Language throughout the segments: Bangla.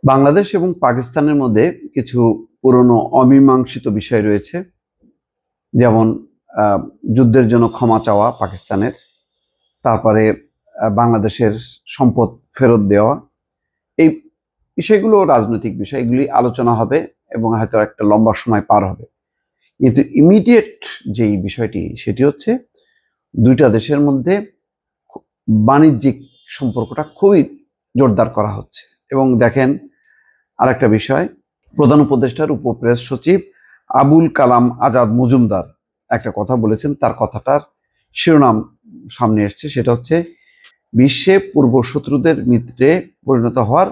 বাংলাদেশ এবং পাকিস্তানের মধ্যে কিছু পুরনো অমীমাংসিত বিষয় রয়েছে, যেমন যুদ্ধের জন্য ক্ষমা চাওয়া পাকিস্তানের, তারপরে বাংলাদেশের সম্পদ ফেরত দেওয়া। এই বিষয়গুলো রাজনৈতিক বিষয়, এগুলি আলোচনা হবে এবং হয়তো একটা লম্বা সময় পার হবে। কিন্তু ইমিডিয়েট যেই বিষয়টি, সেটি হচ্ছে দুইটা দেশের মধ্যে বাণিজ্যিক সম্পর্কটা খুবই জোরদার করা হচ্ছে। এবং দেখেন, আরেকটা বিষয়, প্রধান উপদেষ্টার উপপ্রেস সচিব আবুল কালাম আজাদ মজুমদার একটা কথা বলেছেন। তার কথাটার শিরোনাম সামনে এসছে, সেটা হচ্ছে বিশ্বে পূর্বশত্রুদের মিত্রে পরিণত হওয়ার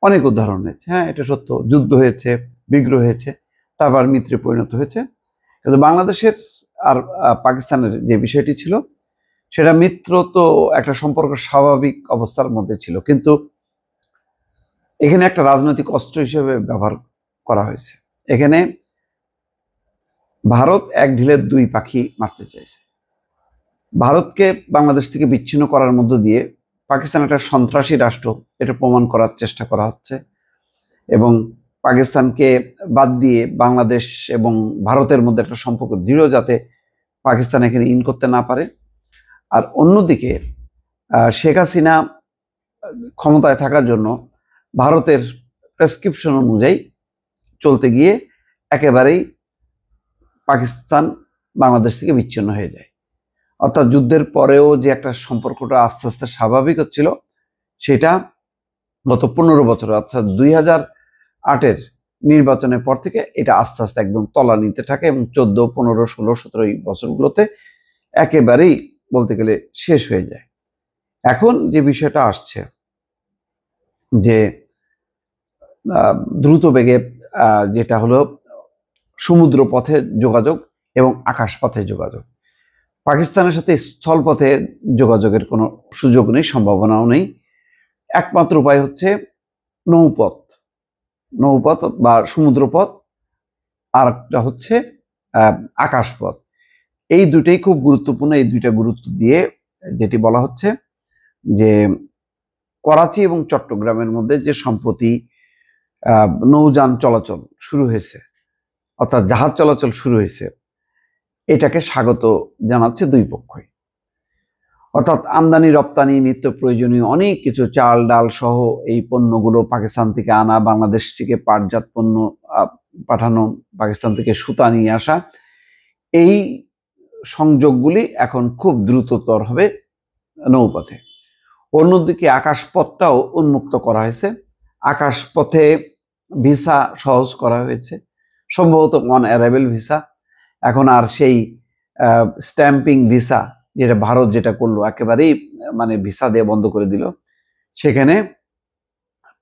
অনেক উদাহরণ হয়েছে। হ্যাঁ, এটা সত্য, যুদ্ধ হয়েছে, বিগ্রহ হয়েছে, তারপর মিত্রে পরিণত হয়েছে। কিন্তু বাংলাদেশের আর পাকিস্তানের যে বিষয়টি ছিল, সেটা মিত্র তো একটা সম্পর্ক স্বাভাবিক অবস্থার মধ্যে ছিল, কিন্তু এখানে একটা রাজনৈতিক অস্ত্র হিসেবে ব্যবহার করা হয়েছে। এখানে ভারত এক ঢিলে দুই পাখি মারতে চাইছে। ভারতকে বাংলাদেশ থেকে বিচ্ছিন্ন করার মধ্য দিয়ে পাকিস্তান একটা সন্ত্রাসী রাষ্ট্র, এটা প্রমাণ করার চেষ্টা করা হচ্ছে। এবং পাকিস্তানকে বাদ দিয়ে বাংলাদেশ এবং ভারতের মধ্যে একটা সম্পর্ক দৃঢ়, যাতে পাকিস্তান এখানে ইন করতে না পারে। আর অন্যদিকে শেখ হাসিনা ক্ষমতায় থাকার জন্য ভারতের প্রেসক্রিপশন অনুযায়ী চলতে গিয়ে একেবারেই পাকিস্তান বাংলাদেশ থেকে বিচ্ছিন্ন হয়ে যায়। অর্থাৎ যুদ্ধের পরেও যে একটা সম্পর্কটা আস্তে আস্তে স্বাভাবিক হচ্ছিল, সেটা গত 15 বছর, অর্থাৎ 2008-এর নির্বাচনের পর থেকে এটা আস্তে আস্তে একদম তলা নিতে থাকে এবং 14, 15, 16, 17 এই বছরগুলোতে একেবারেই বলতে গেলে শেষ হয়ে যায়। এখন যে বিষয়টা আসছে, যে দ্রুত বেগে যেটা হলো সমুদ্র পথে যোগাযোগ এবং আকাশ পথে যোগাযোগ। পাকিস্তানের সাথে স্থলপথে যোগাযোগের কোনো সুযোগ নেই, সম্ভাবনাও নেই। একমাত্র উপায় হচ্ছে নৌপথ, নৌপথ বা সমুদ্রপথ, আর একটা হচ্ছে আকাশপথ। এই দুইটাই খুব গুরুত্বপূর্ণ। এই দুইটা গুরুত্ব দিয়ে যেটি বলা হচ্ছে যে করাচি এবং চট্টগ্রামের মধ্যে যে সম্প্রতি নৌযান চলাচল শুরু হয়েছে, অর্থাৎ জাহাজ চলাচল শুরু হয়েছে, এটাকে স্বাগত জানাচ্ছে দুই পক্ষই। অর্থাৎ আমদানি রপ্তানি নিত্য প্রয়োজনীয় অনেক কিছু, চাল ডাল সহ এই পণ্যগুলো পাকিস্তান থেকে আনা, বাংলাদেশ থেকে পাটজাত পণ্য পাঠানো, পাকিস্তান থেকে সুতা নিয়ে আসা, এই সংযোগগুলি এখন খুব দ্রুততর হবে নৌপথে। অন্যদিকে আকাশপথটাও উন্মুক্ত করা হয়েছে। আকাশপথে ভিসা সহজ করা হয়েছে, সম্ভবত অন অ্যারাইভেল ভিসা। এখন আর সেই স্ট্যাম্পিং ভিসা, যেটা ভারত যেটা করলো, একেবারেই মানে ভিসা দিয়ে বন্ধ করে দিল। সেখানে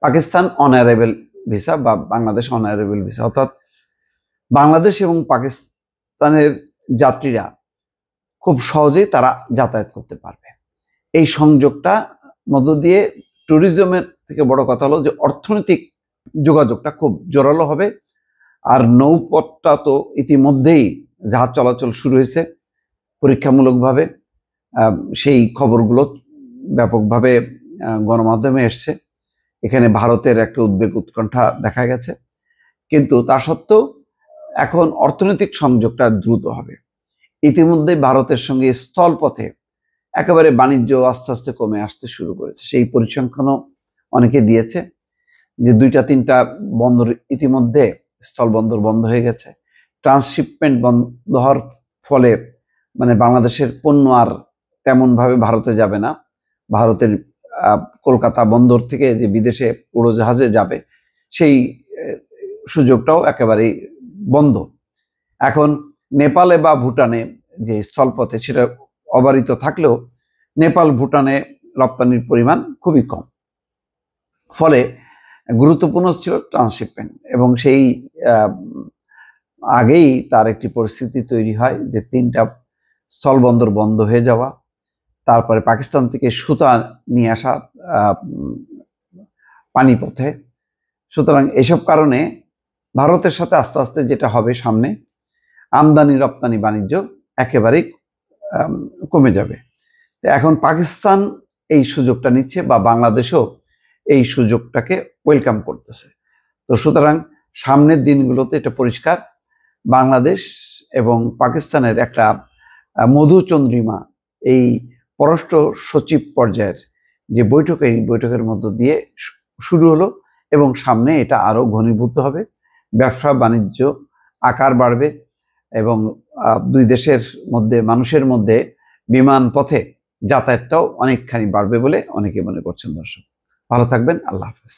পাকিস্তান অন অ্যারাইভেল ভিসা বা বাংলাদেশ অন অ্যারাইভেল ভিসা, অর্থাৎ বাংলাদেশ এবং পাকিস্তানের যাত্রীরা খুব সহজেই তারা যাতায়াত করতে পারবে। এই সংযোগটা মধ্য দিয়ে ট্যুরিজমের থেকে বড় কথা হলো যে অর্থনৈতিক যোগাযোগটা খুব জোরালো হবে। আর নৌপথটা তো ইতিমধ্যেই জাহাজ চলাচল শুরু হয়েছে পরীক্ষামূলকভাবে, সেই খবরগুলো ব্যাপকভাবে গণমাধ্যমে এসছে। এখানে ভারতের একটা উদ্বেগ উৎকণ্ঠা দেখা গেছে, কিন্তু তা সত্ত্বেও এখন অর্থনৈতিক সংযোগটা দ্রুত হবে। ইতিমধ্যে ভারতের সঙ্গে স্থলপথে একেবারে বাণিজ্য আস্তে আস্তে কমে আসতে শুরু করেছে। সেই পরিসংখ্যানও অনেকে দিয়েছে যে 2-3টা বন্দর ইতিমধ্যে স্থল বন্দর বন্ধ হয়ে গেছে। ট্রান্সশিপমেন্ট বন্ধ হওয়ার ফলে মানে বাংলাদেশের পণ্য আর তেমনভাবে ভারতে যাবে না। ভারতের কলকাতা বন্দর থেকে যে বিদেশে উড়োজাহাজে যাবে, সেই সুযোগটাও একেবারেই বন্ধ। এখন নেপালে বা ভুটানে যে স্থলপথে, সেটা অবারিত থাকলেও নেপাল ভুটানে রপ্তানির পরিমাণ খুবই কম। ফলে গুরুত্বপূর্ণ ছিল ট্রান্সশিপমেন্ট, এবং সেই আগেই তার একটি পরিস্থিতি তৈরি হয় যে 3টা স্থলবন্দর বন্ধ হয়ে যাওয়া, তারপরে পাকিস্তান থেকে সুতা নিয়ে আসা পানিপথে। সুতরাং এসব কারণে ভারতের সাথে আস্তে আস্তে যেটা হবে সামনে, আমদানি রপ্তানি বাণিজ্য একেবারেই কমে যাবে। এখন পাকিস্তান এই সুযোগটা নিচ্ছে, বা বাংলাদেশও এই সুযোগটাকে ওয়েলকাম করতেছে। তো সুতরাং সামনের দিনগুলোতে এটা পরিষ্কার, বাংলাদেশ এবং পাকিস্তানের একটা মধুচন্দ্রিমা এই পররাষ্ট্র সচিব পর্যায়ের যে বৈঠক, এই বৈঠকের মধ্য দিয়ে শুরু হলো এবং সামনে এটা আরো ঘনীভূত হবে, ব্যবসা বাণিজ্য আকার বাড়বে এবং দুই দেশের মধ্যে মানুষের মধ্যে বিমান পথে যাতায়াতটাও অনেকখানি বাড়বে বলে অনেকে মনে করছেন। দর্শক ভালো থাকবেন, আল্লাহ হাফেজ।